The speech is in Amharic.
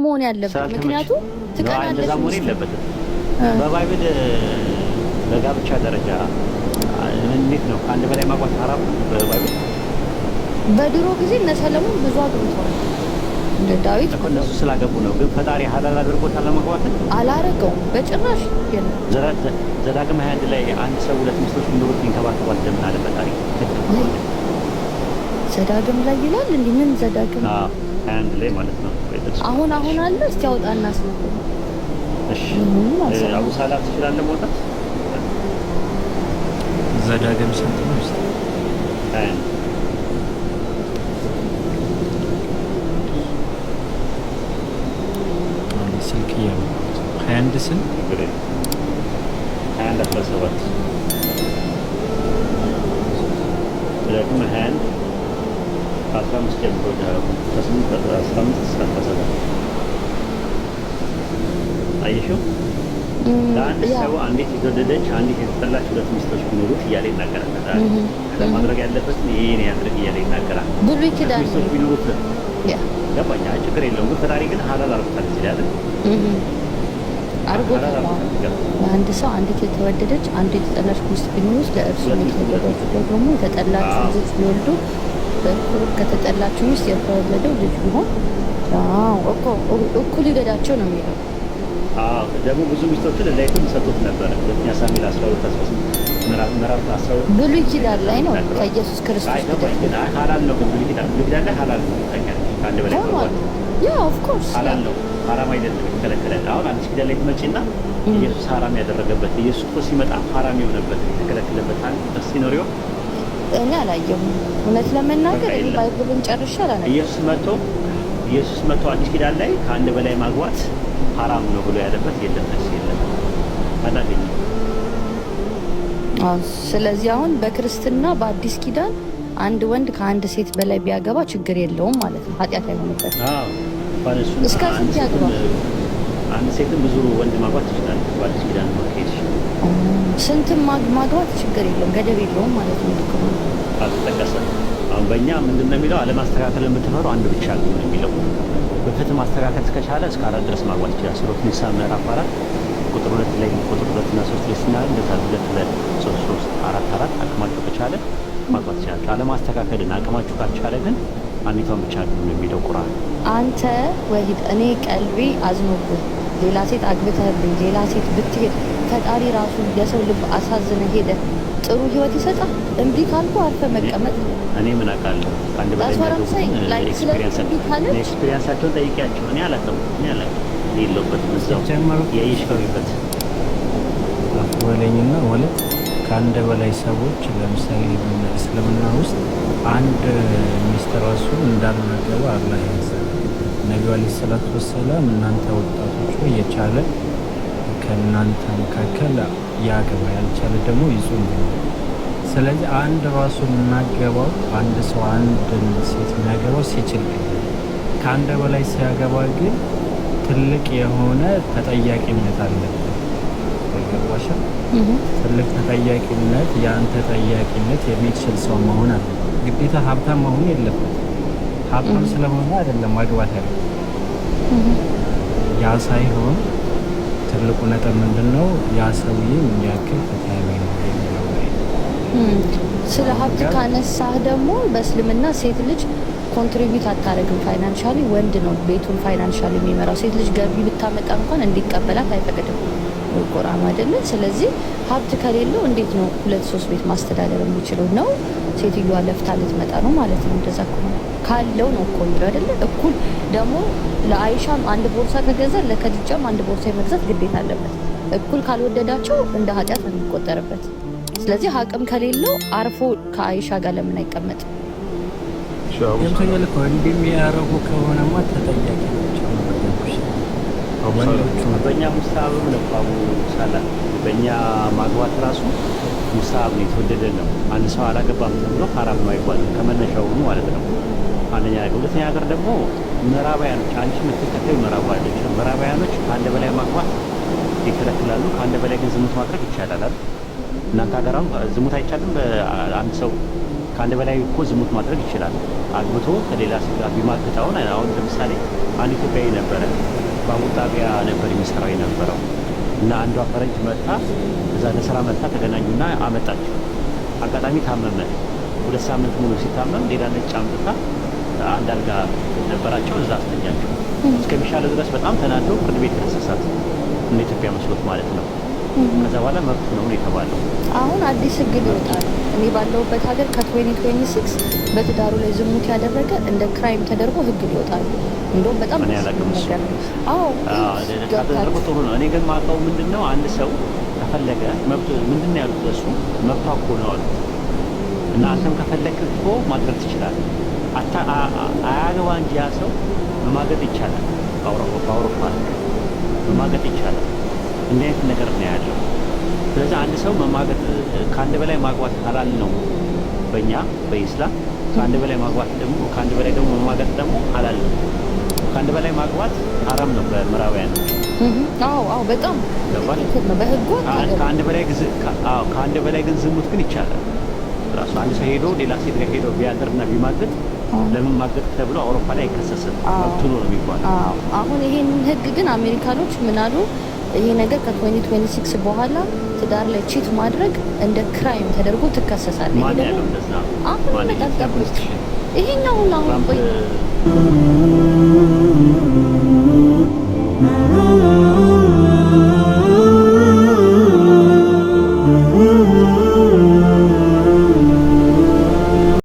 መሆን ያለበት። ምክንያቱም ትቀናለሽ። እንደዛ መሆን የለበትም። በባይብል በጋብቻ ደረጃ እንዴት ነው ከአንድ በላይ ማግባት ሐራም ነው በባይብል? በድሮ ጊዜ እነ ሰለሞን ብዙ አግብተዋል እንደ ዳዊት። እነሱ ስላገቡ ነው። ግን ፈጣሪ ሐላል አድርጎታል ለማግባትን? አላረገውም በጭራሽ። ዘዳግም 21 ላይ አንድ ሰው ሁለት ሚስቶች ቢኖሩት ይንከባከባል እንደምን አለ ፈጣሪ? ዘዳግም ላይ ይላል እንዴ? ምን ዘዳግም? 21 ላይ ማለት ነው። አሁን አለ። እስቲ አውጣና ስለ እሺ አቡ ሰላም ትችላለህ መውጣት? ዘዳግም ስንት ነው? እስቲ ስልክ ያው 21 ስንት? 21 17 ዘዳግም 21 15 ጀምሮ ከ8 15 እስከ 17 አየሽው? ለአንድ ሰው አንዲት የተወደደች አንዲት የተጠላች ሁለት ሚስቶች ቢኖሩት እያለ ይናገራል። ለማድረግ ያለበት ይሄን ያድርግ እያለ ይናገራል። ብሉይ ኪዳን ሚስቶች ቢኖሩት ገባኛ፣ ችግር የለውም። ግን ፈጣሪ ግን ሐላል አድርጎታል ይላል። አድርጎታል። ለአንድ ሰው አንዲት የተወደደች አንዲት የተጠላች ሚስት ቢኖሩት ለእርሱ የተወደደች ደግሞ የተጠላችው ልጅ ቢወልዱ በኩል ከተጠላችው ሚስት የተወለደው ልጅ ቢሆን እኩል ይገዳቸው ነው የሚለው። ደግሞ ብዙ ሚስቶችን ለዳዊትም ሰጥቶት ነበረ። ሁለተኛ ሳሙኤል 12:18 ምዕራፍ 12 ብሉይ ኪዳን ላይ ነው ከኢየሱስ ክርስቶስ ግን ሐላል ነው። ብሉይ ኪዳን ላይ ሐላል ነው። ከአንድ በላይ ማግባት ኦፍ ኮርስ ሐላል ነው። ሐራም አይደለም፣ የተከለከለ። አሁን አዲስ ኪዳን ላይ ትመጪና ኢየሱስ ሐራም ያደረገበት ኢየሱስ እኮ ሲመጣ ሐራም የሆነበት የተከለከለበት አንድ ሲኖሪዮ እኔ አላየሁም። እውነት ለመናገር እኔ ባይብልን ጨርሼ አላነበብኩም። ኢየሱስ መጥቶ አዲስ ኪዳን ላይ ከአንድ በላይ ማግባት ሐራም ነው ብሎ ያለበት የለም። አላገኘም። ስለዚህ አሁን በክርስትና በአዲስ ኪዳን አንድ ወንድ ከአንድ ሴት በላይ ቢያገባ ችግር የለውም ማለት ነው። ኃጢአት አይሆንበት። እስከ ስንት ያግባ? አንድ ሴትም ብዙ ወንድ ማግባት ይችላል። በአዲስ ኪዳን ማግባት ስንትም ማግባት ችግር የለውም፣ ገደብ የለውም ማለት ነው። አልተጠቀሰም። አሁን በእኛ ምንድን ነው የሚለው? አለማስተካከል የምትፈሩ አንድ ብቻ ነው የሚለው። በፍትህ ማስተካከል እስከቻለ እስከ 4 ድረስ ማግባት ይችላል። ሱረቱ ኒሳ ምዕራፍ 4 ቁጥር 2 ላይ ቁጥር 2 እና 3 ላይ ሲናገር እንደዛ 2 3 3 4 4 አቅማችሁ ከቻለ ማግባት ይችላል። አለማስተካከልን አቅማችሁ ካልቻለ ግን አንዲቷን ብቻ ነው የሚለው ቁርአን። አንተ ወሂድ እኔ ቀልቤ አዝኖብህ ሌላ ሴት አግብተህብኝ ሌላ ሴት ብትሄድ ፈጣሪ ራሱ የሰው ልብ አሳዝነ ሄደ ጥሩ ህይወት ይሰጣል? እምቢ ካልኩ አርፈ መቀመጥ። እኔ ምን አውቃለሁ? አንድ በላይ ኤክስፒሪየንሳቸውን ጠይቂያቸው። እኔ አላውቅም የለሁበትም እዛው የይሽከሩበት ወለኝና ማለት ከአንድ በላይ ሰዎች ለምሳሌ እስልምና ውስጥ አንድ ሚስት ራሱ እንዳልናገሩ አላህ ያዘዘ። ነቢዩ አለይሂ ሰላቱ ወሰላም እናንተ ወጣቶች የቻለ ከእናንተ መካከል ያገባ ያልቻለ ደግሞ ይጹም። ስለዚህ አንድ ራሱ የምናገባው አንድ ሰው አንድን ሴት የሚያገባው ሲችል፣ ከአንድ በላይ ሲያገባ ግን ትልቅ የሆነ ተጠያቂነት አለበት። ገባሽ? ትልቅ ተጠያቂነት፣ ያን ተጠያቂነት የሚችል ሰው መሆን አለ። ግዴታ ሀብታም መሆን የለበት። ሀብታም ስለሆነ አይደለም ማግባት ያለ ያ ሳይሆን ትልቁ ነጥብ ምንድነው? ያ ሰውዬ የሚያክል ፍትሃዊ ነው የሚለው ላይ ስለ ሀብት ካነሳህ ደግሞ በእስልምና ሴት ልጅ ኮንትሪቢዩት አታደርግም ፋይናንሻሊ። ወንድ ነው ቤቱን ፋይናንሻሊ የሚመራው። ሴት ልጅ ገቢ ብታመጣ እንኳን እንዲቀበላት አይፈቅድም ቁርአን አይደለ? ስለዚህ ሀብት ከሌለው እንዴት ነው 2-3 ቤት ማስተዳደር የሚችለው? ነው ሴትዮዋ ለፍታ ልትመጣ ነው ማለት ነው። እንደዛ ከሆነ ካለው ነው እኮ የሚለው አይደለ? እኩል ደግሞ ለአይሻም አንድ ቦርሳ ከገዛ ለከድጃም አንድ ቦርሳ የመግዛት ግዴታ አለበት። እኩል ካልወደዳቸው እንደ ኃጢአት ነው የሚቆጠርበት። ስለዚህ አቅም ከሌለው አርፎ ከአይሻ ጋር ለምን አይቀመጥም? የምትል እኮ እንደሚያረጉ ከሆነማ ተጠያቂ ናቸው። በእኛ ሙስታብም ነው አቡ ሳላ በእኛ ማግባት ራሱ ሙስታብ ነው፣ የተወደደ ነው። አንድ ሰው አላገባም ተብሎ ሐራም ነው አይባልም ከመነሻው ማለት ነው። አንደኛ ነገር። ሁለተኛ ነገር ደግሞ ምዕራባውያኖች አንቺ የምትከተዩ ምዕራባውያኖች ከአንድ በላይ ማግባት ይከለክላሉ። ከአንድ በላይ ግን ዝሙት ማድረግ ይቻላል አይደል? እናንተ ሀገራም ዝሙት አይቻልም። አንድ ሰው ከአንድ በላይ እኮ ዝሙት ማድረግ ይችላል። አግብቶ ከሌላ ሴት ጋር ቢማግጥ አሁን ለምሳሌ አንድ ኢትዮጵያዊ ነበረ፣ ባቡር ጣቢያ ነበር የሚሰራው የነበረው እና አንዷ ፈረንጅ መጣ፣ እዛ ለስራ መጣ፣ ተገናኙና አመጣችው። አጋጣሚ ታመመ። 2 ሳምንት ሙሉ ሲታመም ሌላ ነጭ አምጥታ አንድ አልጋ ነበራቸው፣ እዛ አስተኛቸው። እስከሚሻለው ድረስ በጣም ተናደው ፍርድ ቤት ከሰሳት፣ እንደ ኢትዮጵያ መስሎት ማለት ነው። ከዛ በኋላ መብት ነው የተባለው። አሁን አዲስ ህግ ይወጣል። እኔ ባለሁበት ሀገር ከ2026 በትዳሩ ላይ ዝሙት ያደረገ እንደ ክራይም ተደርጎ ህግ ይወጣል። እንደውም በጣም እኔ ያላቀም እሱ ነገር አዎ ተደርጎ ጥሩ ነው። እኔ ግን ማውቀው ምንድነው አንድ ሰው ከፈለገ መብት ምንድነው ያሉት እሱ መብቷ እኮ ነው አሉት እና አንተም ከፈለክ እኮ ማድረግ ትችላለህ። አያገባ እንጂ ያ ሰው መማገጥ ይቻላል። በአውሮፓ መማገጥ ይቻላል። እንዲህ አይነት ነገር ነው ያለው። ስለዚህ አንድ ሰው መማገጥ ከአንድ በላይ ማግባት ሐላል ነው በእኛ በኢስላም። ከአንድ በላይ ማግባት ደግሞ ከአንድ በላይ ደግሞ መማገጥ ደግሞ ሐላል ነው። ከአንድ በላይ ማግባት ሐራም ነው በምዕራባውያን። አዎ በጣም በህጉ ከአንድ በላይ ግን ዝሙት ግን ይቻላል። ራሱ አንድ ሰው ሄዶ ሌላ ሴት ጋር ሄዶ ቢያድርና ቢማገጥ ለምን ማገጥ ተብሎ አውሮፓ ላይ አይከሰስም። መብቱ ነው የሚባለው። አሁን ይሄን ህግ ግን አሜሪካኖች ምን አሉ? ይሄ ነገር ከ2026 በኋላ ትዳር ላይ ቺት ማድረግ እንደ ክራይም ተደርጎ ትከሰሳለህ። ማን ያለው እንደዛ? አሁን መጣጣ ይሄኛው አሁን ቆይ